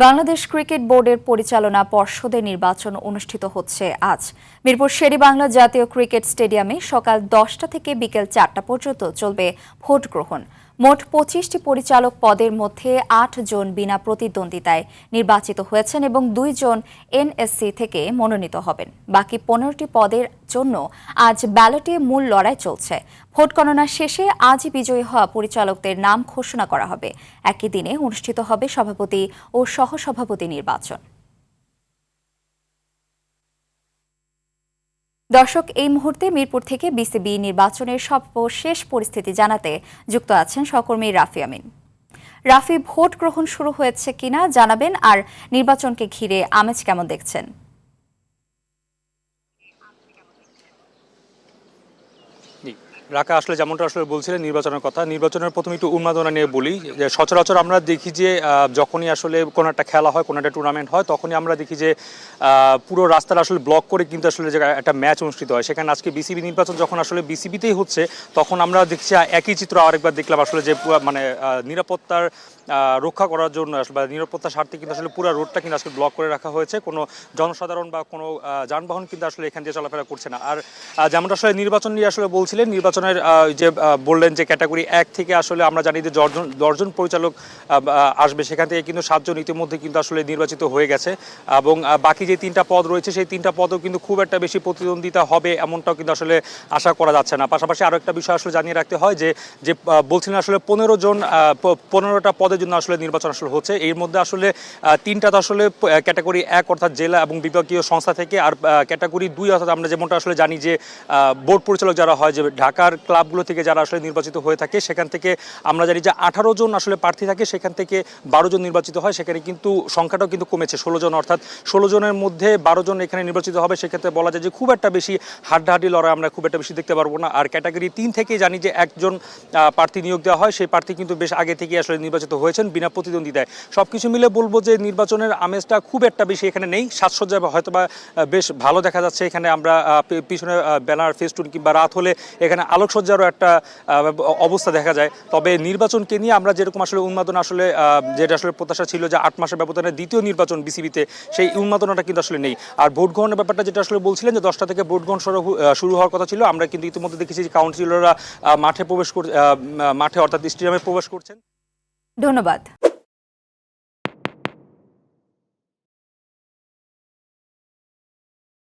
Bangladesh cricket বোর্ডের পরিচালনা পর্ষদের নির্বাচন অনুষ্ঠিত হচ্ছে আজ। মিরপুর শেরেবাংলা জাতীয় ক্রিকেট স্টেডিয়ামে সকাল 10টা থেকে বিকেল 4টা পর্যন্ত চলবে ভোট গ্রহণ। মোট 25টি পরিচালক পদের মধ্যে 8 জন বিনা প্রতিদ্বন্দ্বিতায় নির্বাচিত হয়েছেন এবং 2 জন এনএসসি থেকে মনোনীত হবেন। বাকি 15টি পদের জন্য আজ ব্যালটে মূল লড়াই চলছে। ভোট গণনা শেষে আজই বিজয়ী হওয়া পরিচালকদের নাম ঘোষণা করা হবে। একই দিনে অনুষ্ঠিত হবে সভাপতি ও সহসভাপতি নির্বাচন। দর্শক, এই মুহূর্তে মিরপুর থেকে বিসিবি নির্বাচনের সর্বশেষ পরিস্থিতি জানাতে যুক্ত আছেন সহকর্মী রাফি আমিন। রাফি, ভোট গ্রহণ শুরু হয়েছে কিনা জানাবেন, আর নির্বাচনকে ঘিরে আমেজ কেমন দেখছেন? রাকা আসলে যেমনটা আসলে বলছিলেন নির্বাচনের কথা, নির্বাচনের প্রথমে একটু উন্মাদনা নিয়ে বলি যে সচরাচর আমরা দেখি যে যখনই আসলে কোনো একটা খেলা হয়, কোনো একটা টুর্নামেন্ট হয়, তখনই আমরা দেখি যে পুরো রাস্তাটা আসলে ব্লক করে কিন্তু আসলে যে একটা ম্যাচ অনুষ্ঠিত হয়। সেখানে আজকে বিসিবি নির্বাচন যখন আসলে বিসিবিতেই হচ্ছে, তখন আমরা দেখছি একই চিত্র আরেকবার দেখলাম আসলে যে মানে নিরাপত্তার রক্ষা করার জন্য আসলে বা নিরাপত্তার স্বার্থে কিন্তু আসলে পুরো রোডটা কিন্তু আসলে ব্লক করে রাখা হয়েছে। কোনো জনসাধারণ বা কোনো যানবাহন কিন্তু আসলে এখান দিয়ে চলাফেরা করছে না। আর যেমনটা আসলে নির্বাচন নিয়ে আসলে বলছিলেন, নির্বাচনের যে বললেন যে ক্যাটাগরি 1 থেকে আসলে আমরা জানি যে 10জন পরিচালক আসবে, সেখান থেকে কিন্তু 7 জন ইতিমধ্যে কিন্তু আসলে নির্বাচিত হয়ে গেছে এবং বাকি যে 3টা পদ রয়েছে সেই 3টা পদও কিন্তু খুব একটা বেশি প্রতিদ্বন্দ্বিতা হবে এমনটাও কিন্তু আসলে আশা করা যাচ্ছে না। পাশাপাশি আরও একটা বিষয় আসলে জানিয়ে রাখতে হয় যে বলছিলেন আসলে 15টা পদের জন্য আসলে নির্বাচন আসলে হচ্ছে। এর মধ্যে আসলে 3টাতে আসলে ক্যাটাগরি 1 অর্থাৎ জেলা এবং বিভাগীয় সংস্থা থেকে, আর ক্যাটাগরি 2 অর্থাৎ আমরা যেমনটা আসলে জানি যে বোর্ড পরিচালক যারা হয়, যে ঢাকার ক্লাবগুলো থেকে যারা আসলে নির্বাচিত হয়ে থাকে, সেখান থেকে আমরা জানি যে 18 জন আসলে প্রার্থী থাকে, সেখান থেকে 12 জন নির্বাচিত হয়। সেখানে কিন্তু সংখ্যাটাও কিন্তু কমেছে 16 জন, অর্থাৎ 16 জনের মধ্যে 12 জন এখানে নির্বাচিত হবে। সেক্ষেত্রে বলা যায় যে খুব একটা বেশি হাড্ডাহাড্ডি লড়াই আমরা খুব একটা বেশি দেখতে পারবো না। আর ক্যাটাগরি 3 থেকে জানি যে একজন প্রার্থী নিয়োগ দেওয়া হয়, সেই প্রার্থী কিন্তু বেশ আগে থেকে আসলে নির্বাচিত হয়েছেন বিনা প্রতিদ্বন্দ্বিতায়। সবকিছু মিলে বলবো যে নির্বাচনের আমেজটা খুব একটা বেশি এখানে নেই। সাজসজ্জা হয়তো বা বেশ ভালো দেখা যাচ্ছে। এখানে আমরা পিছনে ব্যানার, ফেস্টুন কিংবা রাত হলে এখানে আলোকসজ্জারও একটা অবস্থা দেখা যায়। তবে নির্বাচনকে নিয়ে আমরা যেরকম আসলে উন্মাদনা আসলে যেটা আসলে প্রত্যাশা ছিল যে 8 মাসের ব্যবধানে দ্বিতীয় নির্বাচন বিসিবিতে, সেই উন্মাদনাটা কিন্তু আসলে নেই। আর ভোট গ্রহণের ব্যাপারটা যেটা আসলে বলছিলেন যে 10টা থেকে ভোট গ্রহণ শুরু হওয়ার কথা ছিল, আমরা কিন্তু ইতিমধ্যে দেখেছি যে কাউন্সিলররা মাঠে অর্থাৎ স্টেডিয়ামে প্রবেশ করছেন। ধন্যবাদ।